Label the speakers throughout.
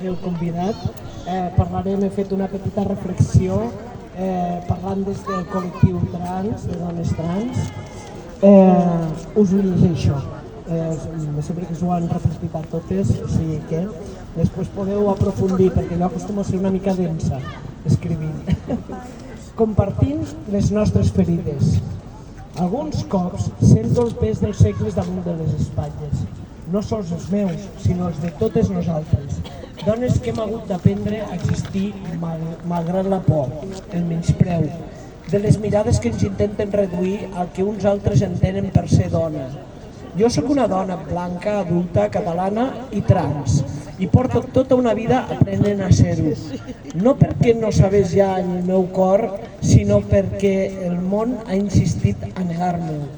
Speaker 1: Heu convidat. Parlarem, he fet una petita reflexió parlant des del col·lectiu trans, de dones trans. Us ho llegeixo. Sempre que s'ho han repartit a totes, o sigui que després podeu aprofundir, perquè jo acostumo a ser una mica densa escrivint. Compartint les nostres ferides. Alguns cops sento el pes dels segles damunt de les espatlles. No sols els meus, sinó els de totes nosaltres. Dones que hem hagut d'aprendre a existir malgrat la por, el menyspreu, de les mirades que ens intenten reduir al que uns altres entenen per ser dona. Jo sóc una dona blanca, adulta, catalana i trans, i porto tota una vida aprenent a ser-ho. No perquè no sabés ja en el meu cor, sinó perquè el món ha insistit a negar-me-ho.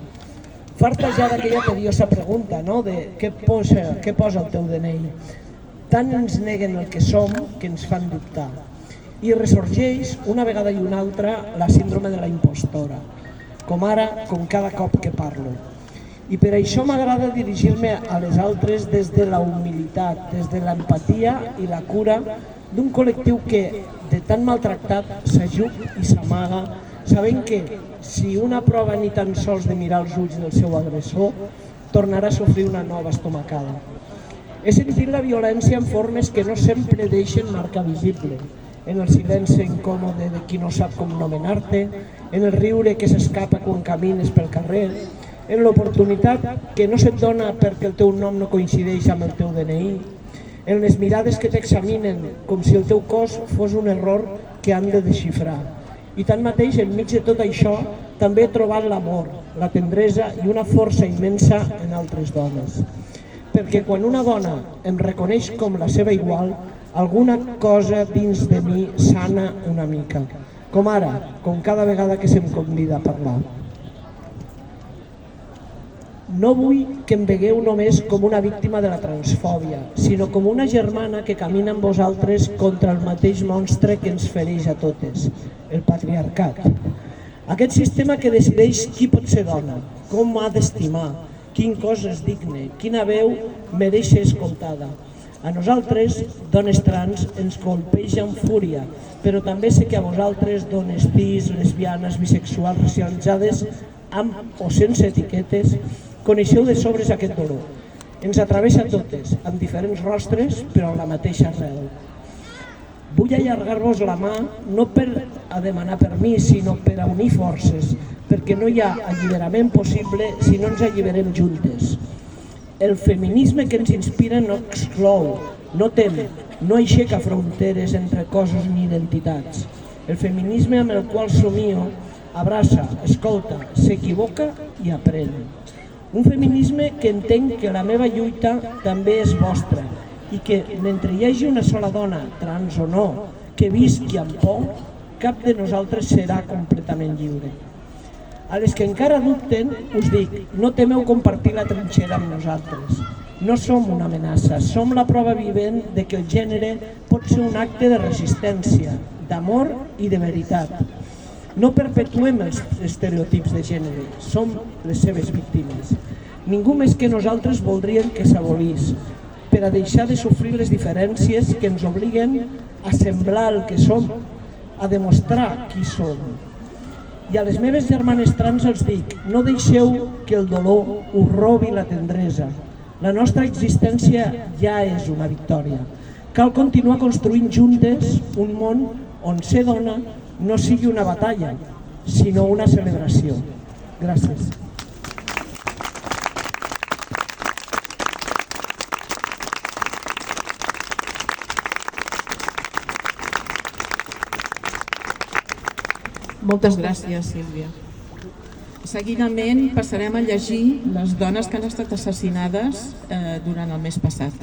Speaker 1: Farta ja d'aquella tediosa pregunta, no?, de què posa el teu DNI. Tant ens neguen el que som que ens fan dubtar. I ressorgeix una vegada i una altra la síndrome de la impostora, com ara, com cada cop que parlo. I per això m'agrada dirigir-me a les altres des de la humilitat, des de l'empatia i la cura d'un col·lectiu que, de tan maltractat, s'ajup i s'amaga, sabent que, si una prova ni tan sols de mirar els ulls del seu agressor, tornarà a sofrir una nova estomacada. He sentit la violència en formes que no sempre deixen marca visible, en el silenci incòmode de qui no sap com nomenar-te, en el riure que s'escapa quan camines pel carrer, en l'oportunitat que no se't dona perquè el teu nom no coincideix amb el teu DNI, en les mirades que t'examinen com si el teu cos fos un error que han de desxifrar. I tanmateix, enmig de tot això, també he trobat l'amor, la tendresa i una força immensa en altres dones. Perquè quan una dona em reconeix com la seva igual, alguna cosa dins de mi sana una mica, com ara, com cada vegada que se'm convida a parlar. No vull que em vegueu només com una víctima de la transfòbia, sinó com una germana que camina amb vosaltres contra el mateix monstre que ens fereix a totes, el patriarcat. Aquest sistema que decideix qui pot ser dona, com ha d'estimar, quin cos és digne, quina veu mereix ser escoltada. A nosaltres, dones trans, ens colpeja amb fúria, però també sé que a vosaltres, dones cis, lesbianes, bisexuals, racialitzades, amb o sense etiquetes, coneixeu de sobres aquest dolor. Ens atravessa totes, amb diferents rostres, però amb la mateixa arrel. Vull allargar-vos la mà no per a demanar permís, sinó per a unir forces, perquè no hi ha alliberament possible si no ens alliberem juntes. El feminisme que ens inspira no exclou, no tem, no aixeca fronteres entre cossos ni identitats. El feminisme amb el qual somio abraça, escolta, s'equivoca i aprèn. Un feminisme que entenc que la meva lluita també és vostra i que, mentre hi hagi una sola dona, trans o no, que visqui amb por, cap de nosaltres serà completament lliure. A les que encara dubten, us dic, no temeu compartir la trinxera amb nosaltres. No som una amenaça, som la prova vivent de que el gènere pot ser un acte de resistència, d'amor i de veritat. No perpetuem els estereotips de gènere, som les seves víctimes. Ningú més que nosaltres voldrien que s'abolís, per a deixar de sofrir les diferències que ens obliguen a semblar el que som, a demostrar qui som. I a les meves germanes trans els dic, no deixeu que el dolor us robi la tendresa. La nostra existència ja és una victòria. Cal continuar construint juntes un món on ser dona no sigui una batalla, sinó una celebració. Gràcies.
Speaker 2: Moltes gràcies, Sílvia. Seguidament passarem a llegir les dones que han estat assassinades durant el mes passat.